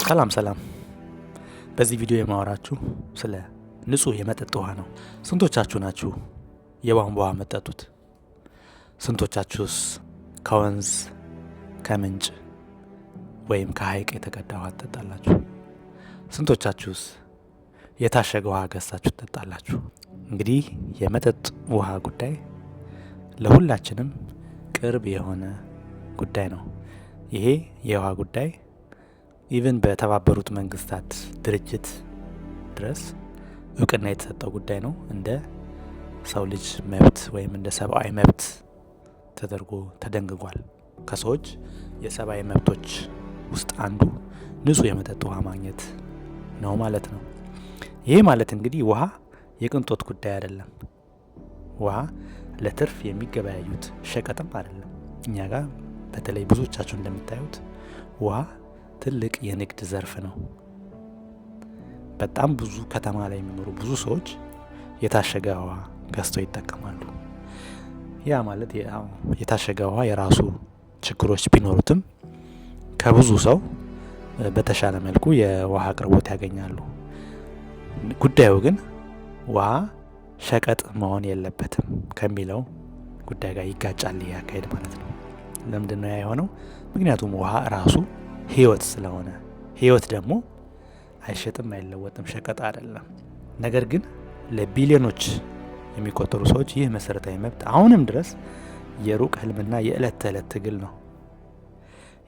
ሰላም። በዚህ ቪዲዮ የማወራችሁ ስለ ንጹህ የመጠጥ ውሃ ነው። ስንቶቻችሁ ናችሁ የቧንቧ ውሃ የምትጠጡት? ስንቶቻችሁስ ከወንዝ ከምንጭ ወይም ከሐይቅ የተቀዳ ውሃ ትጠጣላችሁ? ስንቶቻችሁስ የታሸገ ውሃ ገዝታችሁ ትጠጣላችሁ? እንግዲህ የመጠጥ ውሃ ጉዳይ ለሁላችንም ቅርብ የሆነ ጉዳይ ነው። ይሄ የውሃ ጉዳይ ኢቭን በተባበሩት መንግስታት ድርጅት ድረስ እውቅና የተሰጠው ጉዳይ ነው። እንደ ሰው ልጅ መብት ወይም እንደ ሰብአዊ መብት ተደርጎ ተደንግጓል። ከሰዎች የሰብአዊ መብቶች ውስጥ አንዱ ንጹህ የመጠጥ ውሃ ማግኘት ነው ማለት ነው። ይሄ ማለት እንግዲህ ውሃ የቅንጦት ጉዳይ አይደለም። ውሃ ለትርፍ የሚገበያዩት ሸቀጥም አይደለም። እኛ ጋር በተለይ ብዙዎቻችሁ እንደምታዩት ውሃ ትልቅ የንግድ ዘርፍ ነው። በጣም ብዙ ከተማ ላይ የሚኖሩ ብዙ ሰዎች የታሸገ ውሃ ገዝተው ይጠቀማሉ። ያ ማለት የታሸገ ውሃ የራሱ ችግሮች ቢኖሩትም ከብዙ ሰው በተሻለ መልኩ የውሃ አቅርቦት ያገኛሉ። ጉዳዩ ግን ውሃ ሸቀጥ መሆን የለበትም ከሚለው ጉዳይ ጋር ይጋጫል። ይህ አካሄድ ማለት ነው። ለምንድን ነው ያ የሆነው? ምክንያቱም ውሃ ራሱ ህይወት ስለሆነ፣ ህይወት ደግሞ አይሸጥም አይለወጥም፣ ሸቀጥ አይደለም። ነገር ግን ለቢሊዮኖች የሚቆጠሩ ሰዎች ይህ መሰረታዊ መብት አሁንም ድረስ የሩቅ ህልምና የዕለት ተዕለት ትግል ነው።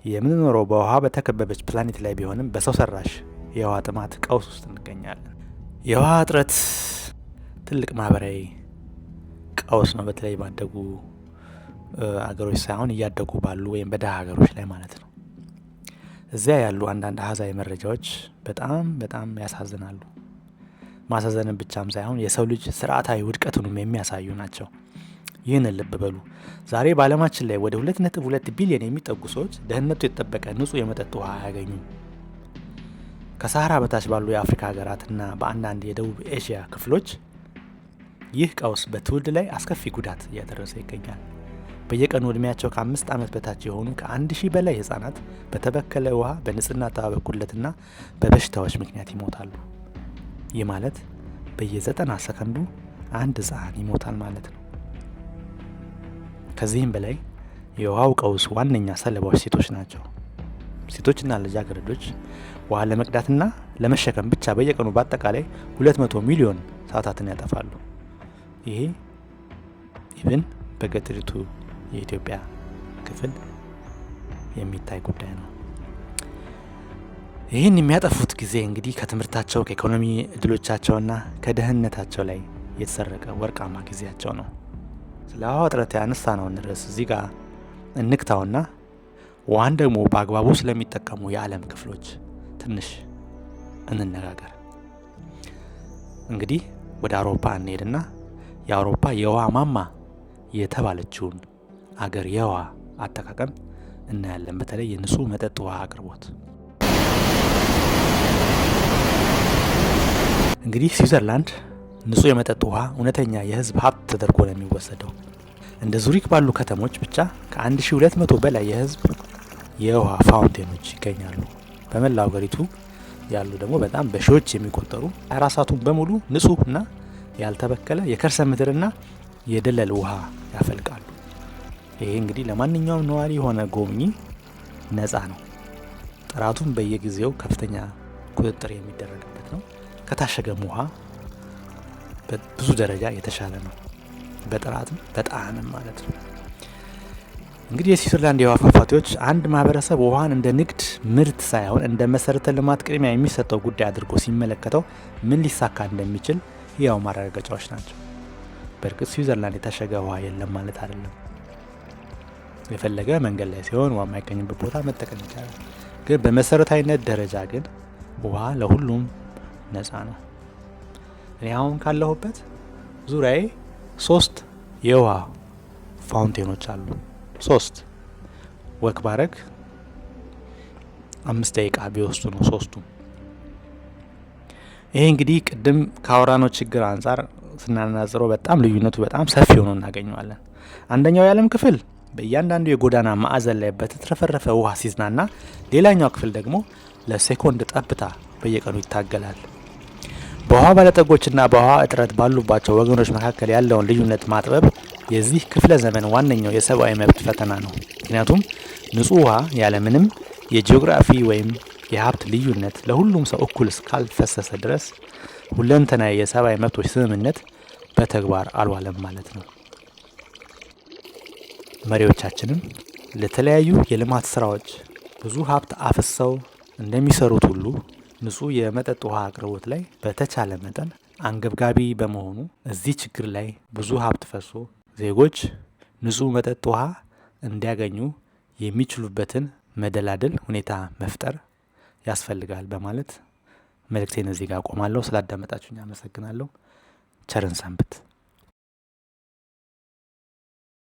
የምንኖረው በውሃ በተከበበች ፕላኔት ላይ ቢሆንም በሰው ሰራሽ የውሃ ጥማት ቀውስ ውስጥ እንገኛለን። የውሃ እጥረት ትልቅ ማህበራዊ ቀውስ ነው። በተለይ ባደጉ አገሮች ሳይሆን እያደጉ ባሉ ወይም በደሃ ሀገሮች ላይ ማለት ነው። እዚያ ያሉ አንዳንድ አሃዛዊ መረጃዎች በጣም ያሳዝናሉ። ማሳዘንን ብቻም ሳይሆን የሰው ልጅ ስርዓታዊ ውድቀቱንም የሚያሳዩ ናቸው። ይህንን ልብ በሉ። ዛሬ በዓለማችን ላይ ወደ 2.2 ቢሊዮን የሚጠጉ ሰዎች ደህንነቱ የተጠበቀ ንጹህ የመጠጥ ውሃ አያገኙም። ከሳህራ በታች ባሉ የአፍሪካ ሀገራትና በአንዳንድ የደቡብ ኤሽያ ክፍሎች ይህ ቀውስ በትውልድ ላይ አስከፊ ጉዳት እያደረሰ ይገኛል። በየቀኑ እድሜያቸው ከ5 ዓመት በታች የሆኑ ከ1000 በላይ ህጻናት በተበከለ ውሃ፣ በንጽህና አጠባበቅ ጉድለትና በበሽታዎች ምክንያት ይሞታሉ። ይህ ማለት በየ90 ሰከንዱ አንድ ህጻን ይሞታል ማለት ነው። ከዚህም በላይ የውሃው ቀውስ ዋነኛ ሰለባዎች ሴቶች ናቸው። ሴቶችና ልጃገረዶች ውሃ ለመቅዳትና ለመሸከም ብቻ በየቀኑ በአጠቃላይ 200 ሚሊዮን ሰዓታትን ያጠፋሉ። ይሄ ኢቭን በገጠሪቱ የኢትዮጵያ ክፍል የሚታይ ጉዳይ ነው። ይህን የሚያጠፉት ጊዜ እንግዲህ ከትምህርታቸው፣ ከኢኮኖሚ እድሎቻቸውና ከደህንነታቸው ላይ የተሰረቀ ወርቃማ ጊዜያቸው ነው። ስለ ውሃ እጥረት ያነሳነውን ርዕስ እዚህ ጋር እንክታውና ውሃን ደግሞ በአግባቡ ስለሚጠቀሙ የዓለም ክፍሎች ትንሽ እንነጋገር። እንግዲህ ወደ አውሮፓ እንሄድና የአውሮፓ የውሃ ማማ የተባለችውን አገር የውሃ አጠቃቀም እናያለን። በተለይ የንጹህ መጠጥ ውሃ አቅርቦት። እንግዲህ ስዊዘርላንድ ንጹህ የመጠጥ ውሃ እውነተኛ የህዝብ ሀብት ተደርጎ ነው የሚወሰደው። እንደ ዙሪክ ባሉ ከተሞች ብቻ ከ1200 በላይ የህዝብ የውሃ ፋውንቴኖች ይገኛሉ። በመላው ሀገሪቱ ያሉ ደግሞ በጣም በሺዎች የሚቆጠሩ 24 ሰዓቱን በሙሉ ንጹህና ያልተበከለ የከርሰ ምድርና የደለል ውሃ ያፈልቃሉ። ይሄ እንግዲህ ለማንኛውም ነዋሪ የሆነ ጎብኚ ነፃ ነው። ጥራቱም በየጊዜው ከፍተኛ ቁጥጥር የሚደረግበት ነው። ከታሸገም ውሃ በብዙ ደረጃ የተሻለ ነው፣ በጥራትም በጣዕምም ማለት ነው። እንግዲህ የስዊዘርላንድ የውሃ ፏፏቴዎች አንድ ማህበረሰብ ውሃን እንደ ንግድ ምርት ሳይሆን እንደ መሰረተ ልማት ቅድሚያ የሚሰጠው ጉዳይ አድርጎ ሲመለከተው ምን ሊሳካ እንደሚችል ያው ማረጋገጫዎች ናቸው። በእርግጥ ስዊዘርላንድ የታሸገ ውሃ የለም ማለት አይደለም። የፈለገ መንገድ ላይ ሲሆን ውሃ የማይገኝበት ቦታ መጠቀም ይቻላል። ግን በመሰረታዊነት ደረጃ ግን ውሃ ለሁሉም ነፃ ነው። እኔ አሁን ካለሁበት ዙሪያዬ 3 የውሃ ፋውንቴኖች አሉ። 3 ወክ ባረግ 5 ደቂቃ ቢወስዱ ነው 3ቱም። ይሄ እንግዲህ ቅድም ካወራነው ችግር አንጻር ስናናጽረው በጣም ልዩነቱ በጣም ሰፊ ሆኖ እናገኘዋለን። አንደኛው የዓለም ክፍል በእያንዳንዱ የጎዳና ማዕዘን ላይ በተትረፈረፈ ውሃ ሲዝናና፣ ሌላኛው ክፍል ደግሞ ለሴኮንድ ጠብታ በየቀኑ ይታገላል። በውሃ ባለጠጎችና በውሃ እጥረት ባሉባቸው ወገኖች መካከል ያለውን ልዩነት ማጥበብ የዚህ ክፍለ ዘመን ዋነኛው የሰብአዊ መብት ፈተና ነው። ምክንያቱም ንጹህ ውሃ ያለምንም የጂኦግራፊ ወይም የሀብት ልዩነት ለሁሉም ሰው እኩል እስካልፈሰሰ ድረስ ሁለንተናዊ የሰብአዊ መብቶች ስምምነት በተግባር አልዋለም ማለት ነው። መሪዎቻችንም ለተለያዩ የልማት ስራዎች ብዙ ሀብት አፍሰው እንደሚሰሩት ሁሉ ንጹህ የመጠጥ ውሃ አቅርቦት ላይ በተቻለ መጠን አንገብጋቢ በመሆኑ እዚህ ችግር ላይ ብዙ ሀብት ፈሶ ዜጎች ንጹህ መጠጥ ውሃ እንዲያገኙ የሚችሉበትን መደላድል ሁኔታ መፍጠር ያስፈልጋል በማለት መልእክቴን እዚህ ጋር አቆማለሁ። ስላዳመጣችሁኝ አመሰግናለሁ። ቸርን ሰንብት።